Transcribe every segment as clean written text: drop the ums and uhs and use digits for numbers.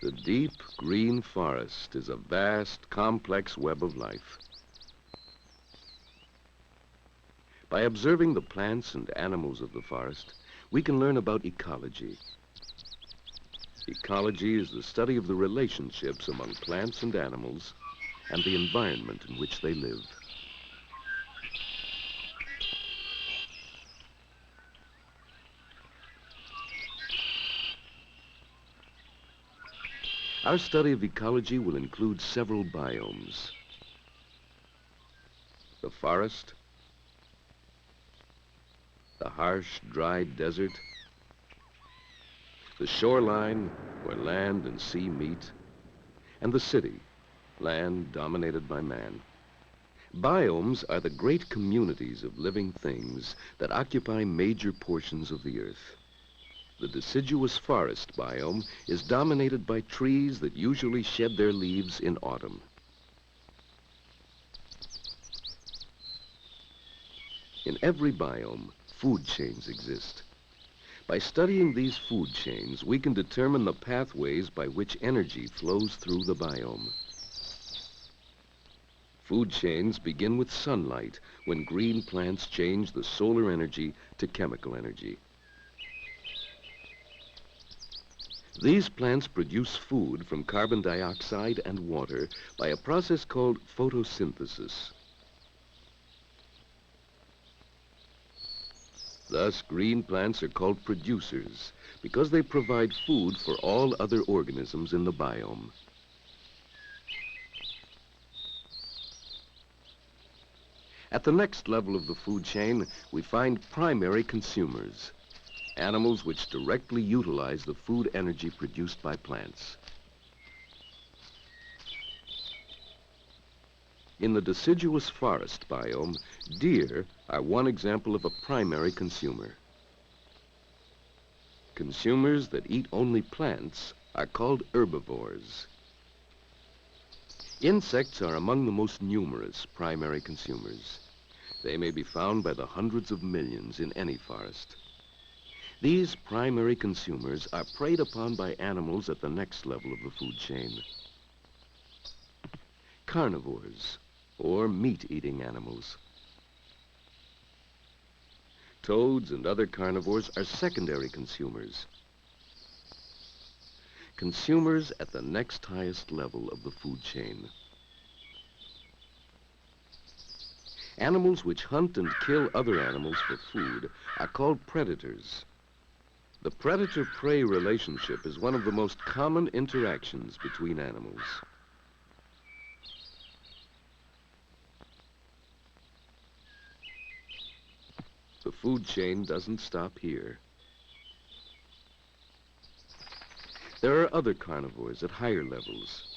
The deep green forest is a vast, complex web of life. By observing the plants and animals of the forest, we can learn about ecology. Ecology is the study of the relationships among plants and animals and the environment in which they live. Our study of ecology will include several biomes. The forest, the harsh, dry desert, the shoreline where land and sea meet, and the city, land dominated by man. Biomes are the great communities of living things that occupy major portions of the earth. The deciduous forest biome is dominated by trees that usually shed their leaves in autumn. In every biome, food chains exist. By studying these food chains, we can determine the pathways by which energy flows through the biome. Food chains begin with sunlight, when green plants change the solar energy to chemical energy. These plants produce food from carbon dioxide and water by a process called photosynthesis. Thus, green plants are called producers because they provide food for all other organisms in the biome. At the next level of the food chain, we find primary consumers, animals which directly utilize the food energy produced by plants. In the deciduous forest biome, deer are one example of a primary consumer. Consumers that eat only plants are called herbivores. Insects are among the most numerous primary consumers. They may be found by the hundreds of millions in any forest. These primary consumers are preyed upon by animals at the next level of the food chain. Carnivores, or meat-eating animals. Toads and other carnivores are secondary consumers. Consumers at the next highest level of the food chain. Animals which hunt and kill other animals for food are called predators. The predator-prey relationship is one of the most common interactions between animals. The food chain doesn't stop here. There are other carnivores at higher levels.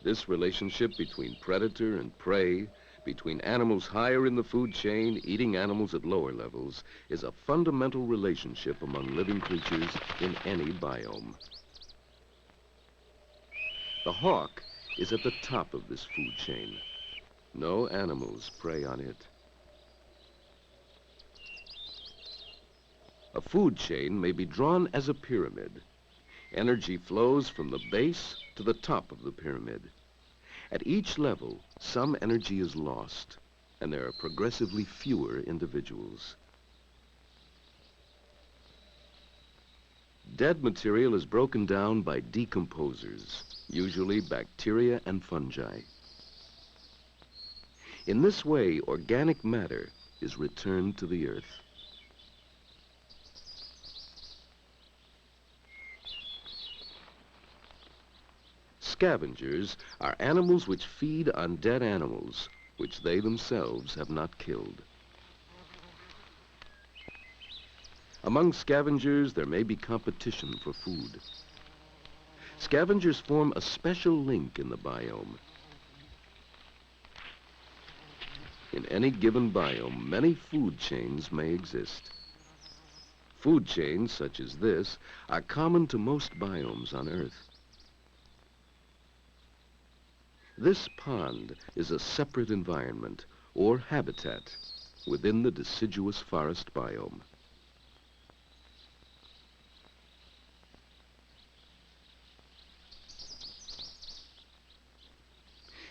This relationship between predator and prey, between animals higher in the food chain eating animals at lower levels, is a fundamental relationship among living creatures in any biome. The hawk is at the top of this food chain. No animals prey on it. A food chain may be drawn as a pyramid. Energy flows from the base to the top of the pyramid. At each level, some energy is lost, and there are progressively fewer individuals. Dead material is broken down by decomposers, usually bacteria and fungi. In this way, organic matter is returned to the earth. Scavengers are animals which feed on dead animals, which they themselves have not killed. Among scavengers, there may be competition for food. Scavengers form a special link in the biome. In any given biome, many food chains may exist. Food chains such as this are common to most biomes on Earth. This pond is a separate environment, or habitat, within the deciduous forest biome.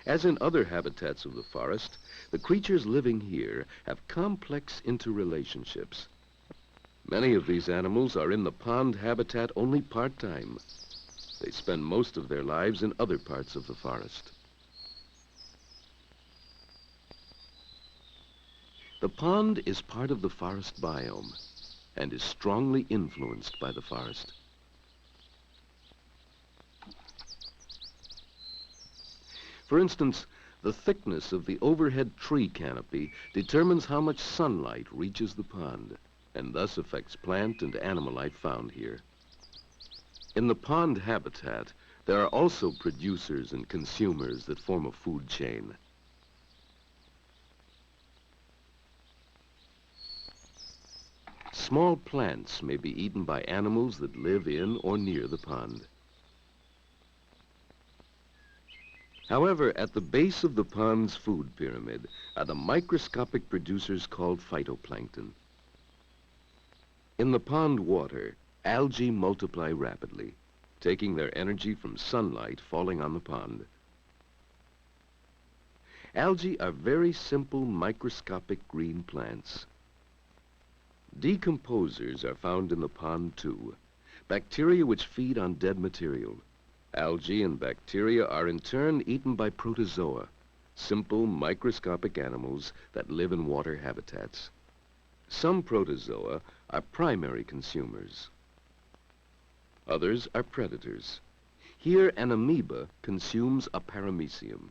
As in other habitats of the forest, the creatures living here have complex interrelationships. Many of these animals are in the pond habitat only part-time. They spend most of their lives in other parts of the forest. The pond is part of the forest biome and is strongly influenced by the forest. For instance, the thickness of the overhead tree canopy determines how much sunlight reaches the pond, and thus affects plant and animal life found here. In the pond habitat, there are also producers and consumers that form a food chain. Small plants may be eaten by animals that live in or near the pond. However, at the base of the pond's food pyramid are the microscopic producers called phytoplankton. In the pond water, algae multiply rapidly, taking their energy from sunlight falling on the pond. Algae are very simple microscopic green plants. Decomposers are found in the pond too, bacteria which feed on dead material. Algae and bacteria are in turn eaten by protozoa, simple microscopic animals that live in water habitats. Some protozoa are primary consumers. Others are predators. Here, an amoeba consumes a paramecium.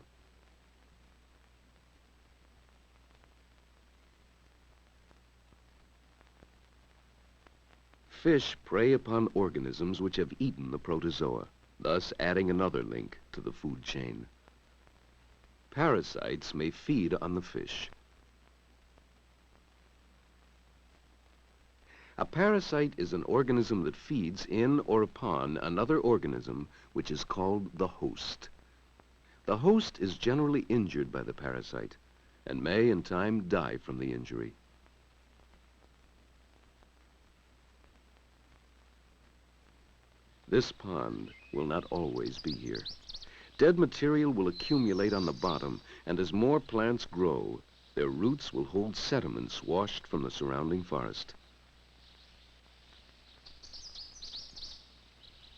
Fish prey upon organisms which have eaten the protozoa, thus adding another link to the food chain. Parasites may feed on the fish. A parasite is an organism that feeds in or upon another organism which is called the host. The host is generally injured by the parasite and may in time die from the injury. This pond will not always be here. Dead material will accumulate on the bottom, and as more plants grow, their roots will hold sediments washed from the surrounding forest.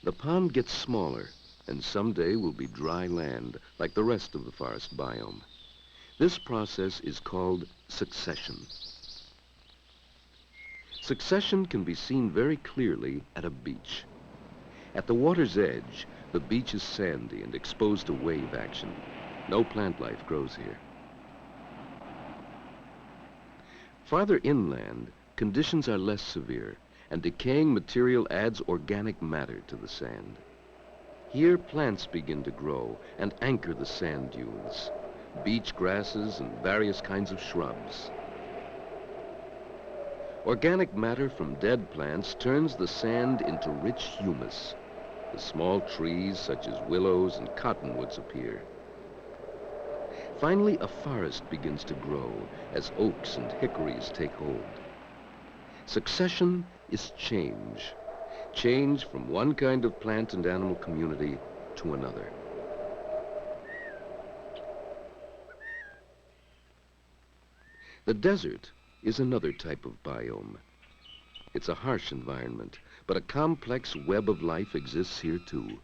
The pond gets smaller, and someday will be dry land, like the rest of the forest biome. This process is called succession. Succession can be seen very clearly at a beach. At the water's edge, the beach is sandy and exposed to wave action. No plant life grows here. Farther inland, conditions are less severe, and decaying material adds organic matter to the sand. Here, plants begin to grow and anchor the sand dunes, beach grasses and various kinds of shrubs. Organic matter from dead plants turns the sand into rich humus. The small trees, such as willows and cottonwoods, appear. Finally, a forest begins to grow as oaks and hickories take hold. Succession is change. Change from one kind of plant and animal community to another. The desert is another type of biome. It's a harsh environment, but a complex web of life exists here too.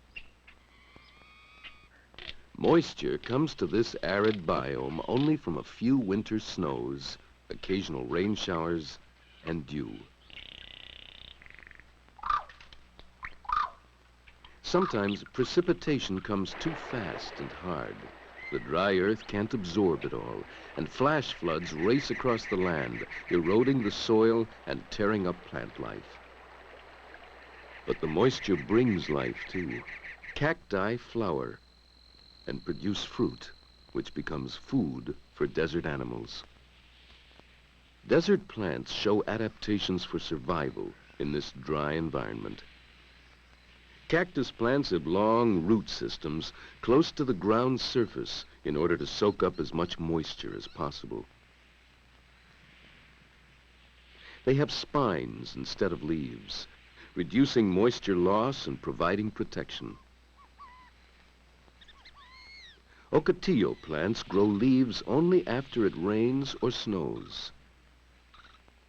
Moisture comes to this arid biome only from a few winter snows, occasional rain showers, and dew. Sometimes precipitation comes too fast and hard. The dry earth can't absorb it all, and flash floods race across the land, eroding the soil and tearing up plant life. But the moisture brings life too. Cacti flower and produce fruit, which becomes food for desert animals. Desert plants show adaptations for survival in this dry environment. Cactus plants have long root systems close to the ground surface in order to soak up as much moisture as possible. They have spines instead of leaves, reducing moisture loss and providing protection. Ocotillo plants grow leaves only after it rains or snows.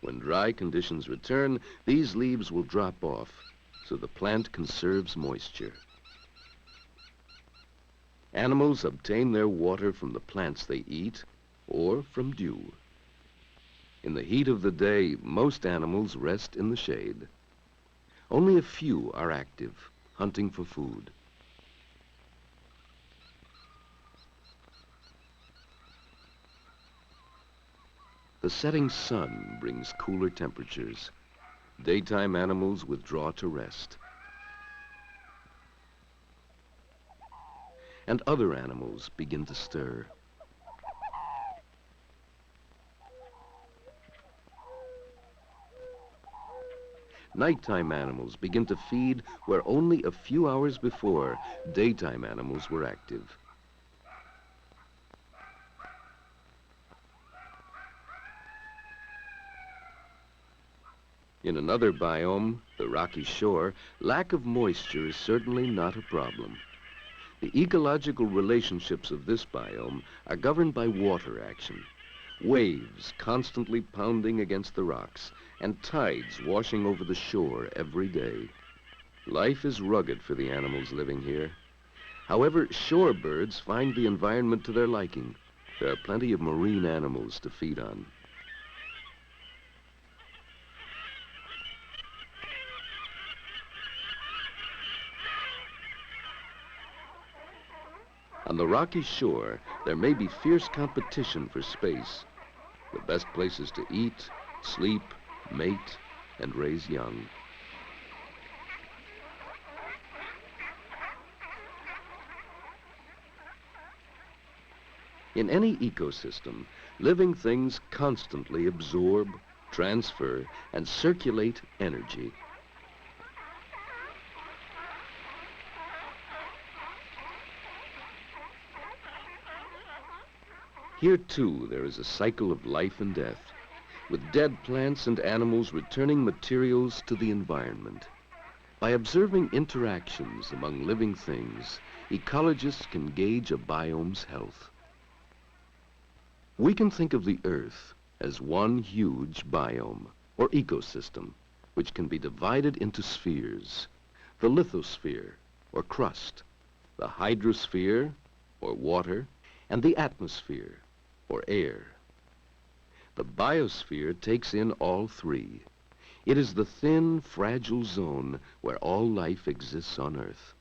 When dry conditions return, these leaves will drop off, so the plant conserves moisture. Animals obtain their water from the plants they eat or from dew. In the heat of the day, most animals rest in the shade. Only a few are active, hunting for food. The setting sun brings cooler temperatures. Daytime animals withdraw to rest. And other animals begin to stir. Nighttime animals begin to feed where only a few hours before, daytime animals were active. In another biome, the rocky shore, lack of moisture is certainly not a problem. The ecological relationships of this biome are governed by water action. Waves constantly pounding against the rocks and tides washing over the shore every day. Life is rugged for the animals living here. However, shorebirds find the environment to their liking. There are plenty of marine animals to feed on. On the rocky shore, there may be fierce competition for space. The best places to eat, sleep, mate, and raise young. In any ecosystem, living things constantly absorb, transfer, and circulate energy. Here, too, there is a cycle of life and death, with dead plants and animals returning materials to the environment. By observing interactions among living things, ecologists can gauge a biome's health. We can think of the Earth as one huge biome, or ecosystem, which can be divided into spheres: the lithosphere, or crust, the hydrosphere, or water, and the atmosphere, or air. The biosphere takes in all three. It is the thin, fragile zone where all life exists on Earth.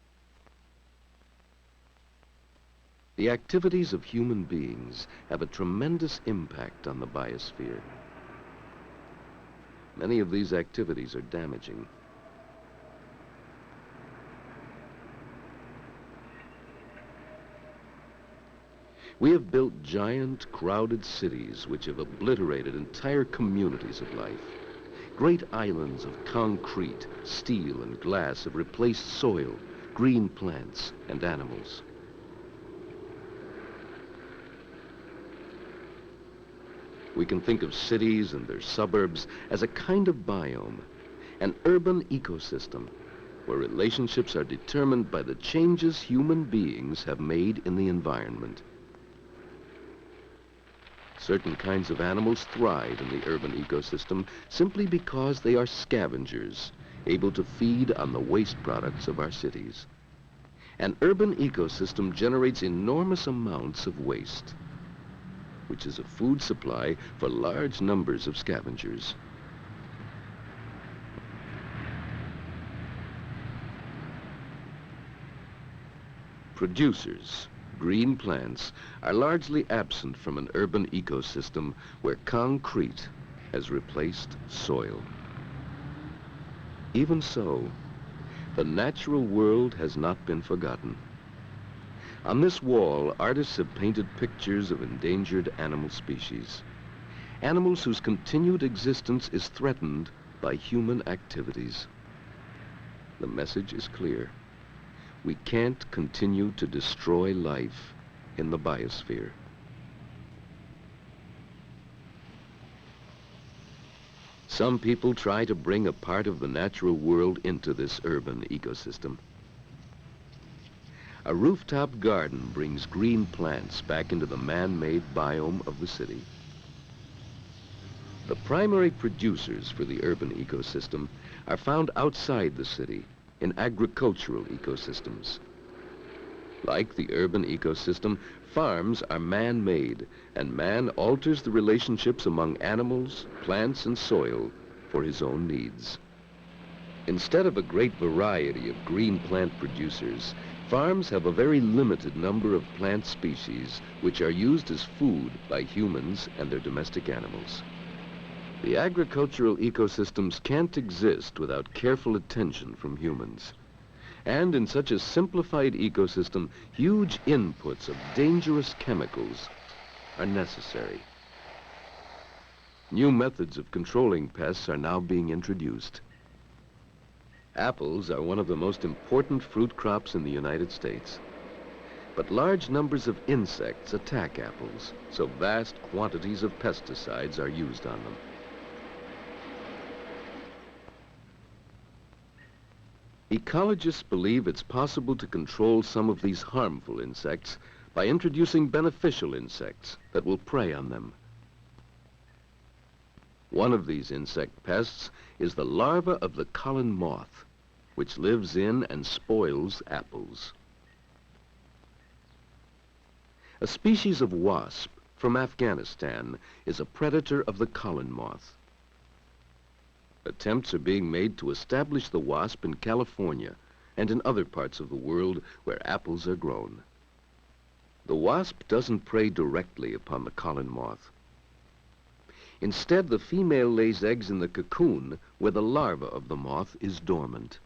The activities of human beings have a tremendous impact on the biosphere. Many of these activities are damaging. We have built giant, crowded cities which have obliterated entire communities of life. Great islands of concrete, steel, and glass have replaced soil, green plants, and animals. We can think of cities and their suburbs as a kind of biome, an urban ecosystem, where relationships are determined by the changes human beings have made in the environment. Certain kinds of animals thrive in the urban ecosystem simply because they are scavengers, able to feed on the waste products of our cities. An urban ecosystem generates enormous amounts of waste, which is a food supply for large numbers of scavengers. Producers, green plants, are largely absent from an urban ecosystem where concrete has replaced soil. Even so, the natural world has not been forgotten. On this wall, artists have painted pictures of endangered animal species. Animals whose continued existence is threatened by human activities. The message is clear. We can't continue to destroy life in the biosphere. Some people try to bring a part of the natural world into this urban ecosystem. A rooftop garden brings green plants back into the man-made biome of the city. The primary producers for the urban ecosystem are found outside the city in agricultural ecosystems. Like the urban ecosystem, farms are man-made, and man alters the relationships among animals, plants, and soil for his own needs. Instead of a great variety of green plant producers, farms have a very limited number of plant species which are used as food by humans and their domestic animals. The agricultural ecosystems can't exist without careful attention from humans. And in such a simplified ecosystem, huge inputs of dangerous chemicals are necessary. New methods of controlling pests are now being introduced. Apples are one of the most important fruit crops in the United States. But large numbers of insects attack apples, so vast quantities of pesticides are used on them. Ecologists believe it's possible to control some of these harmful insects by introducing beneficial insects that will prey on them. One of these insect pests is the larva of the collen moth, which lives in and spoils apples. A species of wasp from Afghanistan is a predator of the collen moth. Attempts are being made to establish the wasp in California and in other parts of the world where apples are grown. The wasp doesn't prey directly upon the collen moth. Instead, the female lays eggs in the cocoon where the larva of the moth is dormant.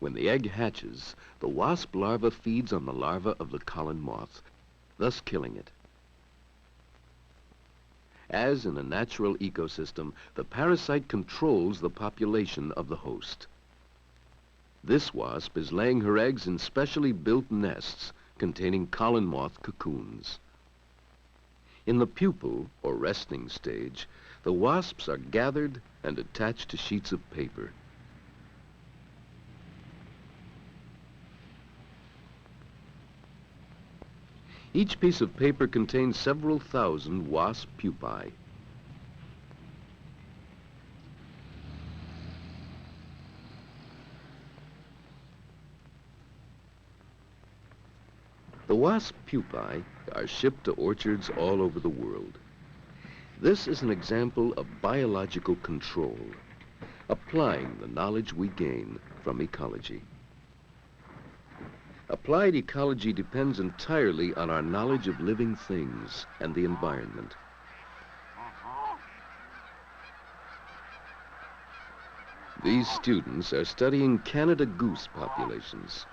When the egg hatches, the wasp larva feeds on the larva of the collen moth, thus killing it. As in a natural ecosystem, the parasite controls the population of the host. This wasp is laying her eggs in specially built nests containing collen moth cocoons. In the pupal, or resting stage, the wasps are gathered and attached to sheets of paper. Each piece of paper contains several thousand wasp pupae. The wasp pupae are shipped to orchards all over the world. This is an example of biological control, applying the knowledge we gain from ecology. Applied ecology depends entirely on our knowledge of living things and the environment. These students are studying Canada goose populations.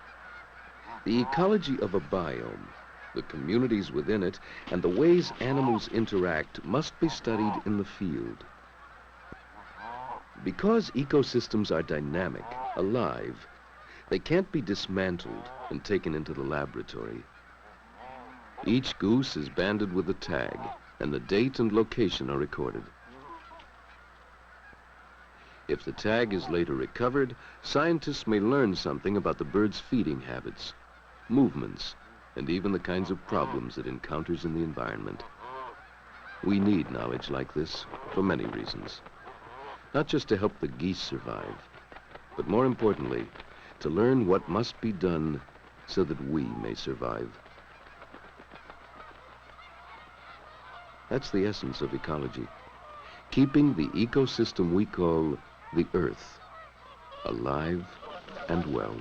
The ecology of a biome, the communities within it, and the ways animals interact must be studied in the field. Because ecosystems are dynamic, alive, they can't be dismantled and taken into the laboratory. Each goose is banded with a tag, and the date and location are recorded. If the tag is later recovered, scientists may learn something about the bird's feeding habits, movements, and even the kinds of problems it encounters in the environment. We need knowledge like this for many reasons. Not just to help the geese survive, but more importantly, to learn what must be done so that we may survive. That's the essence of ecology, keeping the ecosystem we call the Earth alive and well.